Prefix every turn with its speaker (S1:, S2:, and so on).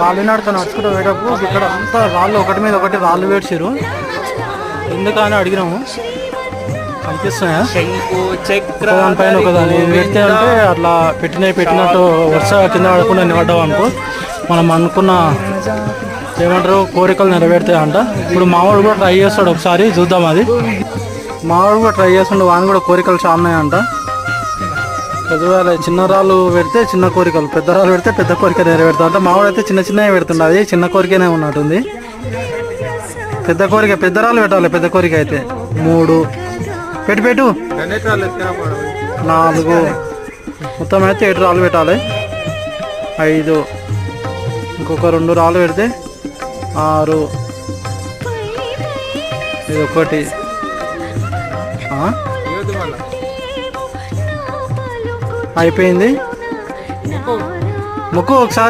S1: కాలినాడుతో నడుచుకుంటూ పోయేటప్పుడు ఇక్కడ అంతా రాళ్ళు ఒకటి మీద ఒకటి రాళ్ళు వేడ్చారు. ఎందుకని అడిగినాము. కనిపిస్తున్నాయా దానిపైన ఒకదాన్ని పెడితే అంటే అట్లా పెట్టినట్టు వర్ష కింద పడకుండా నిలబడ్డావు అనుకో మనం అనుకున్న ఏమంటారు కోరికలు నెరవేరుతాయంట. ఇప్పుడు మావాడు కూడా ట్రై చేస్తాడు, ఒకసారి చూద్దాం. అది మావాడు కూడా ట్రై చేస్తుండే, వాని కూడా కోరికలు చాలా ఉన్నాయంట. పెద్దవాళ్ళు చిన్న రాళ్ళు పెడితే చిన్న కోరికలు, పెద్ద రాళ్ళు పెడితే పెద్ద కోరిక నెరవేరుతా అంటే మావాడు అయితే చిన్న చిన్నవి పెడుతుండే, అది చిన్న కోరికనే ఉన్నట్టుంది. పెద్ద కోరిక పెద్ద రాళ్ళు పెట్టాలి. పెద్ద కోరిక అయితే 3 పెట్టు 4 మొత్తం అయితే 7 రాళ్ళు పెట్టాలి. 5 ఇంకొక 2 రాళ్ళు పెడితే 6 ఇది 1 అయిపోయింది. మొక్కు ఒకసారి